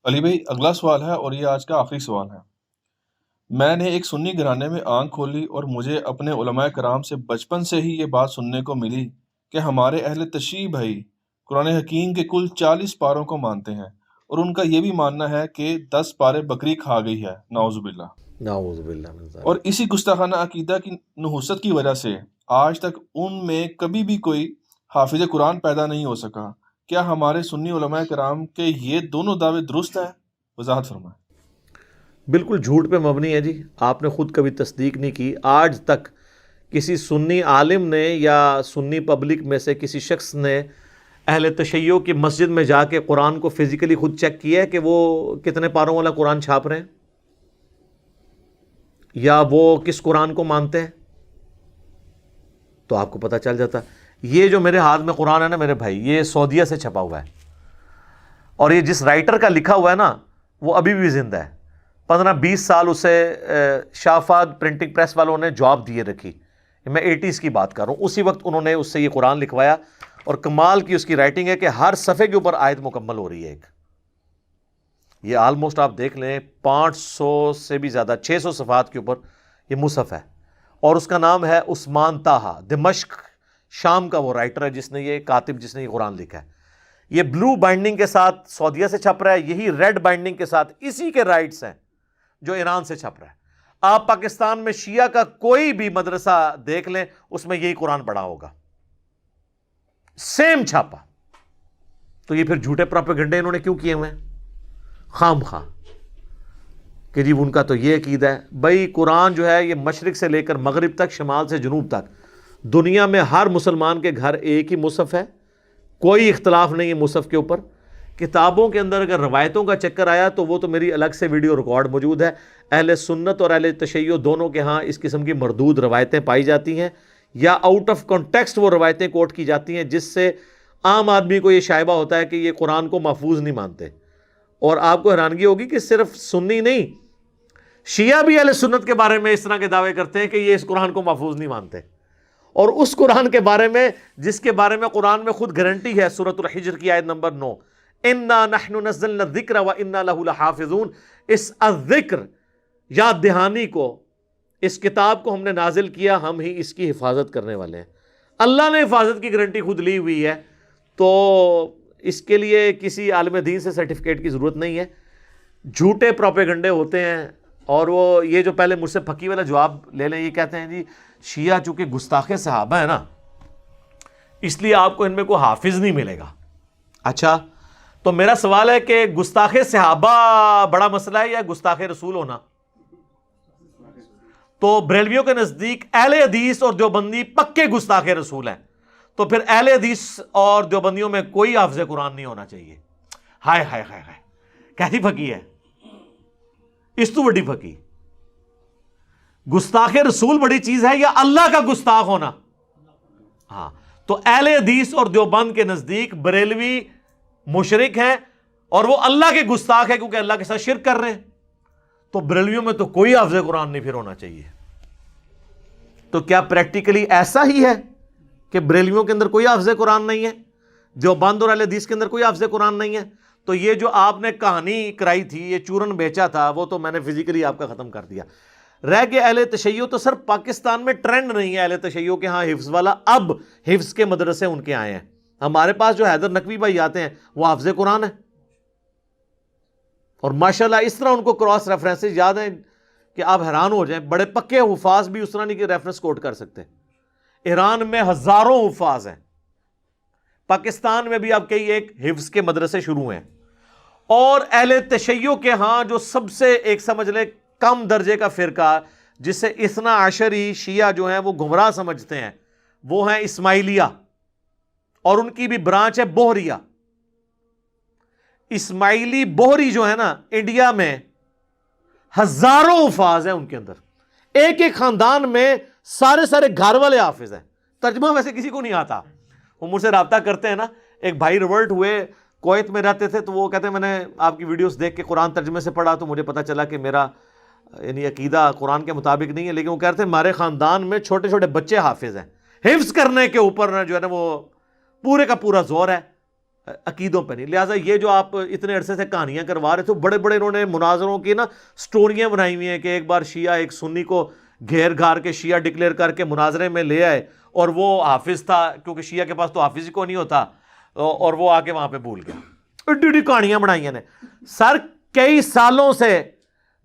علی بھائی، اگلا سوال ہے اور یہ آج کا آخری سوال ہے۔ میں نے ایک سنی گھرانے میں آنکھ کھولی اور مجھے اپنے علماء کرام سے بچپن سے ہی یہ بات سننے کو ملی کہ ہمارے اہل تشیع بھائی قرآن حکیم کے کل 40 پاروں کو مانتے ہیں، اور ان کا یہ بھی ماننا ہے کہ 10 پارے بکری کھا گئی ہے، نعوذ باللہ۔ نعوذ باللہ من اور ذالک۔ اسی گستاخانہ عقیدہ کی نحوست کی وجہ سے آج تک ان میں کبھی بھی کوئی حافظ قرآن پیدا نہیں ہو سکا۔ کیا ہمارے سنی علماء کرام کے یہ دونوں دعوے درست ہیں؟ وضاحت فرمائیں۔ بالکل جھوٹ پہ مبنی ہے جی، آپ نے خود کبھی تصدیق نہیں کی۔ آج تک کسی سنی عالم نے یا سنی پبلک میں سے کسی شخص نے اہل تشیع کی مسجد میں جا کے قرآن کو فزیکلی خود چیک کیا ہے کہ وہ کتنے پاروں والا قرآن چھاپ رہے ہیں یا وہ کس قرآن کو مانتے ہیں؟ تو آپ کو پتہ چل جاتا۔ یہ جو میرے ہاتھ میں قرآن ہے نا میرے بھائی، یہ سعودیہ سے چھپا ہوا ہے، اور یہ جس رائٹر کا لکھا ہوا ہے نا وہ ابھی بھی زندہ ہے۔ 15-20 سال اسے شافاد پرنٹنگ پریس والوں نے جاب دیے رکھی، میں 80s کی بات کر رہا ہوں۔ اسی وقت انہوں نے اس سے یہ قرآن لکھوایا، اور کمال کی اس کی رائٹنگ ہے کہ ہر صفحے کے اوپر آیت مکمل ہو رہی ہے ایک۔ یہ آلموسٹ آپ دیکھ لیں 500 سے بھی زیادہ، 600 صفحات کے اوپر یہ مصحف ہے، اور اس کا نام ہے عثمان طٰہٰ، دمشق شام کا وہ رائٹر ہے جس نے یہ کاتب جس نے یہ قرآن لکھا ہے۔ یہ بلو بائنڈنگ کے ساتھ سعودیہ سے چھپ رہا ہے، یہی ریڈ بائنڈنگ کے ساتھ اسی کے رائٹس ہیں جو ایران سے چھپ رہا ہے۔ آپ پاکستان میں شیعہ کا کوئی بھی مدرسہ دیکھ لیں، اس میں یہی قرآن پڑھا ہوگا، سیم چھاپا۔ تو یہ پھر جھوٹے پروپیگنڈے انہوں نے کیوں کیے ہوئے ہیں خام خواہ کہ جی ان کا تو یہ عقیدہ ہے؟ بھائی قرآن جو ہے یہ مشرق سے لے کر مغرب تک، شمال سے جنوب تک، دنیا میں ہر مسلمان کے گھر ایک ہی مصحف ہے، کوئی اختلاف نہیں ہے مصحف کے اوپر۔ کتابوں کے اندر اگر روایتوں کا چکر آیا تو وہ تو میری الگ سے ویڈیو ریکارڈ موجود ہے۔ اہل سنت اور اہل تشیع دونوں کے ہاں اس قسم کی مردود روایتیں پائی جاتی ہیں، یا آؤٹ آف کانٹیکسٹ وہ روایتیں کوٹ کی جاتی ہیں جس سے عام آدمی کو یہ شائبہ ہوتا ہے کہ یہ قرآن کو محفوظ نہیں مانتے۔ اور آپ کو حیرانگی ہوگی کہ صرف سنی نہیں، شیعہ بھی اہل سنت کے بارے میں اس طرح کے دعوے کرتے ہیں کہ یہ اس قرآن کو محفوظ نہیں مانتے، اور اس قرآن کے بارے میں جس کے بارے میں قرآن میں خود گارنٹی ہے، سورۃ الحجر کی آیت نمبر 9، اِنَّا نَحْنُ نَزَّلْنَا الذِّكْرَ وَإِنَّا لَهُ لَحَافِظُونَ۔ اس الذکر یاد دہانی کو، اس کتاب کو ہم نے نازل کیا، ہم ہی اس کی حفاظت کرنے والے ہیں۔ اللہ نے حفاظت کی گارنٹی خود لی ہوئی ہے، تو اس کے لیے کسی عالم دین سے سرٹیفکیٹ کی ضرورت نہیں ہے۔ جھوٹے پروپیگنڈے ہوتے ہیں، اور وہ یہ جو پہلے مجھ سے پھکی والا جواب لے لیں، یہ کہتے ہیں جی شیعہ چونکہ گستاخ صحابہ ہے نا، اس لیے آپ کو ان میں کوئی حافظ نہیں ملے گا۔ اچھا، تو میرا سوال ہے کہ گستاخ صحابہ بڑا مسئلہ ہے یا گستاخ رسول ہونا؟ تو بریلویوں کے نزدیک اہل حدیث اور دیوبندی پکے گستاخ رسول ہیں، تو پھر اہل حدیث اور دیوبندیوں میں کوئی حافظ قرآن نہیں ہونا چاہیے۔ ہائے ہائے ہائے ہائے، کیسی پھکی ہے اس تو بڑی پھکی؟ گستاخ رسول بڑی چیز ہے یا اللہ کا گستاخ ہونا؟ ہاں، تو اہل حدیث اور دیوبند کے نزدیک بریلوی مشرک ہیں اور وہ اللہ کے گستاخ ہے کیونکہ اللہ کے ساتھ شرک کر رہے ہیں، تو بریلویوں میں تو کوئی حافظ قرآن نہیں پھر ہونا چاہیے۔ تو کیا پریکٹیکلی ایسا ہی ہے کہ بریلویوں کے اندر کوئی حافظ قرآن نہیں ہے، دیوبند اور اہل حدیث کے اندر کوئی حافظ قرآن نہیں ہے؟ تو یہ جو آپ نے کہانی کرائی تھی، یہ چورن بیچا تھا، وہ تو میں نے فزیکلی آپ کا ختم کر دیا۔ رہ گئے اہل تشیع، تو صرف پاکستان میں ٹرینڈ نہیں ہے اہل تشیع کے ہاں حفظ والا، اب حفظ کے مدرسے ان کے آئے ہیں۔ ہمارے پاس جو حیدر نقوی بھائی آتے ہیں وہ حافظ قرآن ہے، اور ماشاءاللہ اس طرح ان کو کراس ریفرنسز یاد ہیں کہ آپ حیران ہو جائیں۔ بڑے پکے حفاظ بھی اس طرح نہیں کہ ریفرنس کوٹ کر سکتے۔ ایران میں ہزاروں حفاظ ہیں، پاکستان میں بھی اب کئی ایک حفظ کے مدرسے شروع ہیں، اور اہل تشیع کے ہاں جو سب سے ایک سمجھ لیں کم درجے کا فرقہ جسے اثنا عشری شیعہ جو ہیں وہ گمراہ سمجھتے ہیں، وہ ہیں اسماعیلیہ، اور ان کی بھی برانچ ہے بوہریہ۔ اسماعیلی بوہری جو ہے نا، انڈیا میں ہزاروں حفاظ ہیں ان کے اندر، ایک ایک خاندان میں سارے گھر والے حافظ ہیں۔ ترجمہ ویسے کسی کو نہیں آتا، وہ مجھ سے رابطہ کرتے ہیں نا۔ ایک بھائی ریورٹ ہوئے، کویت میں رہتے تھے، تو وہ کہتے ہیں میں نے آپ کی ویڈیوز دیکھ کے قرآن ترجمے سے پڑھا تو مجھے پتا چلا کہ میرا یعنی عقیدہ قرآن کے مطابق نہیں ہے، لیکن وہ کہتے ہیں ہمارے خاندان میں چھوٹے چھوٹے بچے حافظ ہیں۔ حفظ کرنے کے اوپر جو ہے نا وہ پورے کا پورا زور ہے۔ عقیدوں پہ نہیں. لہٰذا یہ جو آپ اتنے عرصے سے کہانیاں کروا رہے تھے, بڑے بڑے انہوں نے مناظروں کی نا سٹوریاں بنائی ہوئی ہیں کہ ایک بار شیعہ ایک سنی کو گھیر گھار کے شیعہ ڈکلیئر کر کے مناظرے میں لے آئے, اور وہ حافظ تھا, کیونکہ شیعہ کے پاس تو حافظ ہی کو نہیں ہوتا, اور وہ آ کے وہاں پہ بھول گیا. ایڈی ایڈی کہانیاں بنائی ہیں نے. سر کئی سالوں سے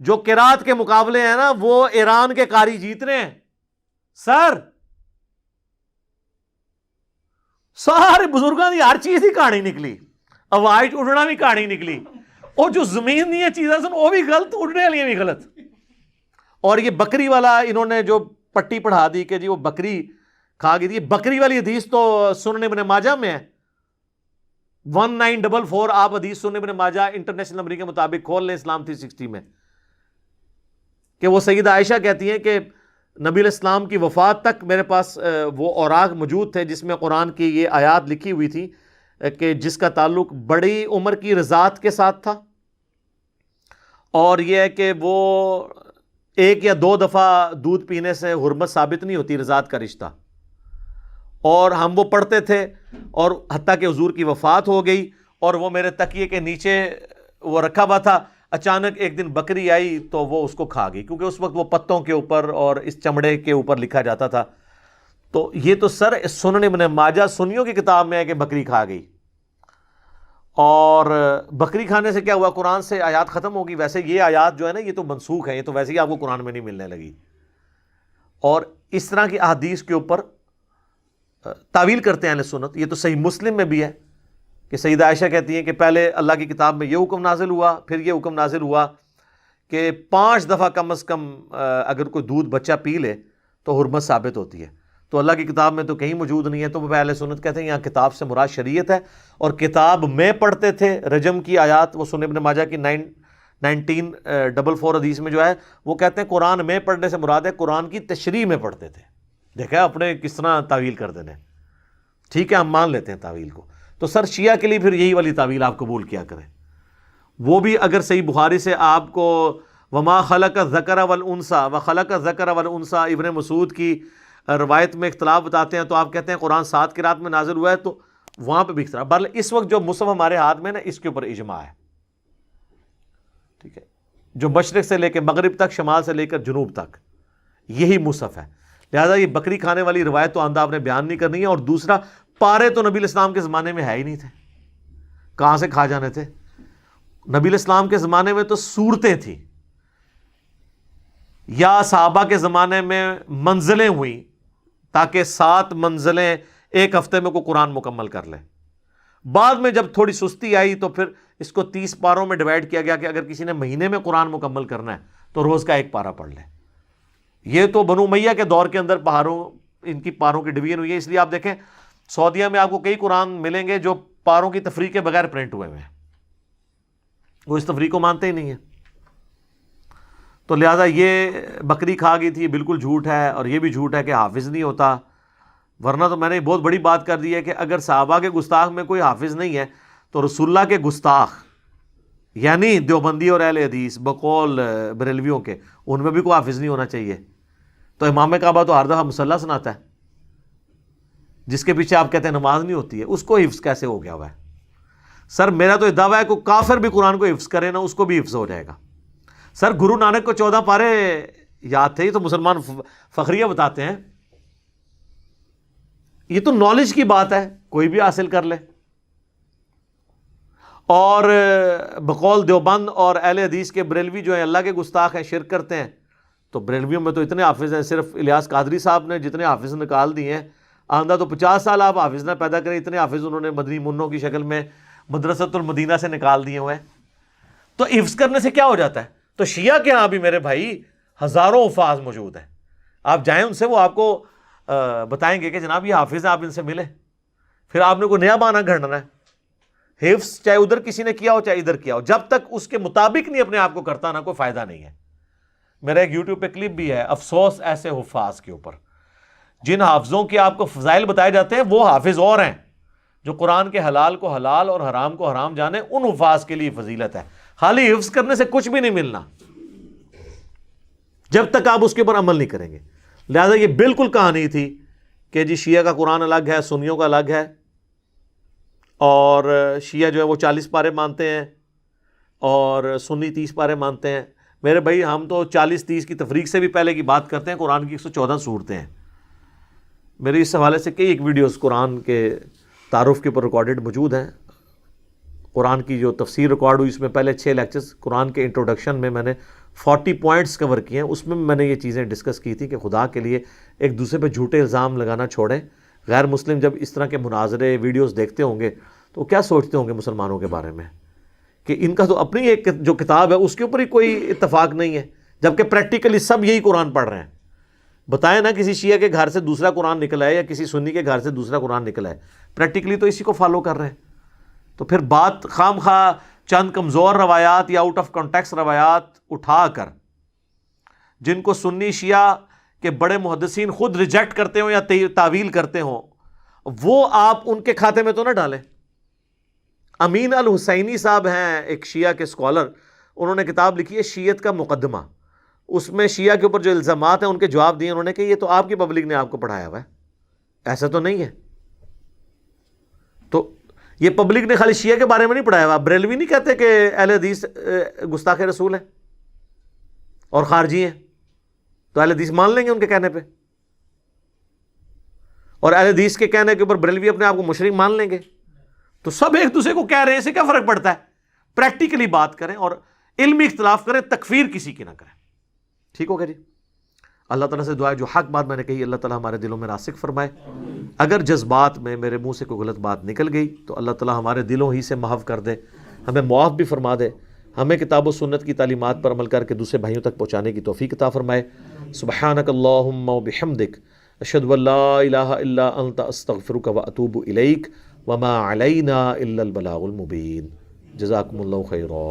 جو قرات کے مقابلے ہیں نا وہ ایران کے قاری جیت رہے ہیں سر. سارے بزرگوں کی ہر چیز ہی کہانی نکلی, ہوائی اڑنا بھی کہانی نکلی, اور جو زمین دیا چیزیں سن وہ بھی غلط, اڑنے والی بھی غلط. اور یہ بکری والا انہوں نے جو پٹی پڑھا دی کہ جی وہ بکری کھا گئی تھی, بکری والی حدیث تو سنن ابن ماجہ میں ہے 1944. آپ حدیث سنن ابن ماجہ انٹرنیشنل نمبر کے مطابق کھول لیں اسلام 360 میں, کہ وہ سیدہ عائشہ کہتی ہیں کہ نبی علیہ السلام کی وفات تک میرے پاس وہ اوراق موجود تھے جس میں قرآن کی یہ آیات لکھی ہوئی تھی کہ جس کا تعلق بڑی عمر کی رضاعت کے ساتھ تھا, اور یہ ہے کہ وہ ایک یا دو دفعہ دودھ پینے سے حرمت ثابت نہیں ہوتی, رضاعت کا رشتہ. اور ہم وہ پڑھتے تھے, اور حتیٰ کہ حضور کی وفات ہو گئی اور وہ میرے تکیے کے نیچے وہ رکھا ہوا تھا. اچانک ایک دن بکری آئی تو وہ اس کو کھا گئی, کیونکہ اس وقت وہ پتوں کے اوپر اور اس چمڑے کے اوپر لکھا جاتا تھا. تو یہ تو سر سنن ابن ماجہ سنیوں کی کتاب میں ہے کہ بکری کھا گئی. اور بکری کھانے سے کیا ہوا, قرآن سے آیات ختم ہوگی. ویسے یہ آیات جو ہے نا یہ تو منسوخ ہے, یہ تو ویسے ہی آپ کو قرآن میں نہیں ملنے لگی. اور اس طرح کی احادیث کے اوپر تعویل کرتے ہیں اہل سنت. یہ تو صحیح مسلم میں بھی ہے کہ سیدہ عائشہ کہتی ہیں کہ پہلے اللہ کی کتاب میں یہ حکم نازل ہوا, پھر یہ حکم نازل ہوا کہ 5 دفعہ کم از کم اگر کوئی دودھ بچہ پی لے تو حرمت ثابت ہوتی ہے. تو اللہ کی کتاب میں تو کہیں موجود نہیں ہے. تو وہ اہل سنت کہتے ہیں یہاں کتاب سے مراد شریعت ہے, اور کتاب میں پڑھتے تھے رجم کی آیات, وہ سنن ابن ماجہ کی 1944 حدیث میں جو ہے وہ کہتے ہیں قرآن میں پڑھنے سے مراد ہے قرآن کی تشریح میں پڑھتے تھے. دیکھا اپنے کس طرح تعویل کر دینے. ٹھیک ہے ہم مان لیتے ہیں تعویل کو. تو سر شیعہ کے لیے پھر یہی والی تعویل آپ قبول کیا کریں. وہ بھی اگر صحیح بخاری سے آپ کو وما خلق الذکر والانثى وخلق الذکر والانثى ابن مسعود کی روایت میں اختلاف بتاتے ہیں, تو آپ کہتے ہیں قرآن 7 قرات میں نازل ہوا ہے, تو وہاں پہ بھی اختلاف. بہرحال اس وقت جو مصحف ہمارے ہاتھ میں نا اس کے اوپر اجماع ہے. ٹھیک ہے, جو مشرق سے لے کے مغرب تک, شمال سے لے کر جنوب تک یہی مصحف ہے. لہٰذا یہ بکری کھانے والی روایت تو آندہ آپ نے بیان نہیں کرنی ہے. اور دوسرا, پارے تو نبی علیہ السلام کے زمانے میں ہے ہی نہیں تھے, کہاں سے کھا جانے تھے. نبی علیہ السلام کے زمانے میں تو صورتیں تھیں, یا صحابہ کے زمانے میں منزلیں ہوئیں تاکہ 7 منزلیں ایک ہفتے میں کوئی قرآن مکمل کر لے. بعد میں جب تھوڑی سستی آئی تو پھر اس کو 30 پاروں میں ڈیوائڈ کیا گیا کہ اگر کسی نے مہینے میں قرآن مکمل کرنا ہے تو روز کا 1 پارہ پڑھ لے. یہ تو بنو امیہ کے دور کے اندر پہاڑوں ان کی پاروں کی ڈویژن ہوئی ہے. اس لیے آپ دیکھیں سعودیہ میں آپ کو کئی قرآن ملیں گے جو پاروں کی تفریق کے بغیر پرنٹ ہوئے ہیں, وہ اس تفریق کو مانتے ہی نہیں ہیں. تو لہٰذا یہ بکری کھا گئی تھی بالکل جھوٹ ہے, اور یہ بھی جھوٹ ہے کہ حافظ نہیں ہوتا. ورنہ تو میں نے بہت بڑی بات کر دی ہے کہ اگر صحابہ کے گستاخ میں کوئی حافظ نہیں ہے تو رسول اللہ کے گستاخ یعنی دیوبندی اور اہل حدیث بقول بریلویوں کے, ان میں بھی کوئی حافظ نہیں ہونا چاہیے. تو امام کعبہ تو ہر دفعہ مصلی سناتا ہے, جس کے پیچھے آپ کہتے ہیں نماز نہیں ہوتی ہے, اس کو حفظ کیسے ہو گیا ہوا ہے. سر میرا تو دعویٰ ہے کہ کافر بھی قرآن کو حفظ کرے نا اس کو بھی حفظ ہو جائے گا. سر گرو نانک کو 14 پارے یاد تھے, یہ تو مسلمان فخریہ بتاتے ہیں. یہ تو نالج کی بات ہے, کوئی بھی حاصل کر لے. اور بقول دیوبند اور اہل حدیث کے بریلوی جو ہیں اللہ کے گستاخ ہیں, شرک کرتے ہیں. تو بریلویوں میں تو اتنے حافظ ہیں, صرف الیاس قادری صاحب نے جتنے حافظ نکال دیے ہیں, آندہ تو 50 سال آپ حافظ نہ پیدا کریں, اتنے حافظ انہوں نے مدنی منوں کی شکل میں مدرسۃ المدینہ سے نکال دیے ہوئے ہیں. تو حفظ کرنے سے کیا ہو جاتا ہے. تو شیعہ کے ہاں بھی میرے بھائی ہزاروں حفاظ موجود ہیں, آپ جائیں ان سے, وہ آپ کو بتائیں گے کہ جناب یہ حافظ ہیں, آپ ان سے ملیں. پھر آپ نے کوئی نیا بہانہ گھڑنا ہے. حفظ چاہے ادھر کسی نے کیا ہو چاہے ادھر کیا ہو, جب تک اس کے مطابق نہیں اپنے آپ کو کرتا نا کوئی فائدہ نہیں ہے. میرا ایک یوٹیوب پہ کلپ بھی ہے, افسوس ایسے حفاظ کے اوپر. جن حافظوں کے آپ کو فضائل بتائے جاتے ہیں وہ حافظ اور ہیں جو قرآن کے حلال کو حلال اور حرام کو حرام جانے. ان حفاظ کے لیے فضیلت ہے. خالی حفظ کرنے سے کچھ بھی نہیں ملنا جب تک آپ اس کے اوپر عمل نہیں کریں گے. لہذا یہ بالکل کہانی تھی کہ جی شیعہ کا قرآن الگ ہے, سنیوں کا الگ ہے. اور شیعہ جو ہے وہ 40 پارے مانتے ہیں اور سنی 30 پارے مانتے ہیں. میرے بھائی ہم تو 40-30 کی تفریق سے بھی پہلے کی بات کرتے ہیں. قرآن کی 114 صورتیں ہیں. میری اس حوالے سے کئی ایک ویڈیوز قرآن کے تعارف کے اوپر ریکارڈڈ موجود ہیں. قرآن کی جو تفسیر ریکارڈ ہوئی اس میں پہلے 6 لیکچرز قرآن کے انٹروڈکشن میں میں نے 40 پوائنٹس کور کیے ہیں. اس میں نے یہ چیزیں ڈسکس کی تھی کہ خدا کے لیے ایک دوسرے پہ جھوٹے الزام لگانا چھوڑیں. غیر مسلم جب اس طرح کے مناظرے ویڈیوز دیکھتے ہوں گے تو کیا سوچتے ہوں گے مسلمانوں کے بارے میں کہ ان کا تو اپنی ایک جو کتاب ہے اس کے اوپر ہی کوئی اتفاق نہیں ہے، جبکہ پریکٹیکلی سب یہی قرآن پڑھ رہے ہیں. بتائیں نا کسی شیعہ کے گھر سے دوسرا قرآن نکلا ہے یا کسی سنی کے گھر سے دوسرا قرآن نکلا ہے، پریکٹیکلی تو اسی کو فالو کر رہے ہیں. تو پھر بات خام خواہ چند کمزور روایات یا آؤٹ آف کانٹیکس روایات اٹھا کر جن کو سنی شیعہ کے بڑے محدثین خود ریجیکٹ کرتے ہوں یا تعویل کرتے ہوں، وہ آپ ان کے کھاتے میں تو نہ ڈالیں. امین الحسینی صاحب ہیں ایک شیعہ کے اسکالر، انہوں نے کتاب لکھی ہے شیعت کا مقدمہ. اس میں شیعہ کے اوپر جو الزامات ہیں ان کے جواب دیے انہوں نے کہ یہ تو آپ کی پبلک نے آپ کو پڑھایا ہوا ہے، ایسا تو نہیں ہے. تو یہ پبلک نے خالی شیعہ کے بارے میں نہیں پڑھایا ہوا. بریلوی نہیں کہتے کہ اہل حدیث گستاخ رسول ہیں اور خارجی ہیں، تو اہل حدیث مان لیں گے ان کے کہنے پہ، اور اہل حدیث کے کہنے کے اوپر بریلوی اپنے آپ کو مشرک مان لیں گے. تو سب ایک دوسرے کو کہہ رہے ہیں، اسے کیا فرق پڑتا ہے؟ پریکٹیکلی بات کریں اور علمی اختلاف کریں، تکفیر کسی کی نہ کریں. ٹھیک ہوگا جی. اللہ تعالیٰ سے دعا ہے جو حق بات میں نے کہی اللہ تعالیٰ ہمارے دلوں میں راسخ فرمائے. اگر جذبات میں میرے منہ سے کوئی غلط بات نکل گئی تو اللہ تعالیٰ ہمارے دلوں ہی سے محو کر دے، ہمیں معاف بھی فرما دے، ہمیں کتاب و سنت کی تعلیمات پر عمل کر کے دوسرے بھائیوں تک پہنچانے کی توفیق عطا فرمائے. سبحانک اللہم و بحمدک اشہد ان لا الہ الا انت استغفرک و اتوب الیک وما علینا الا البلاغ المبین. جزاکم اللہ خیرا.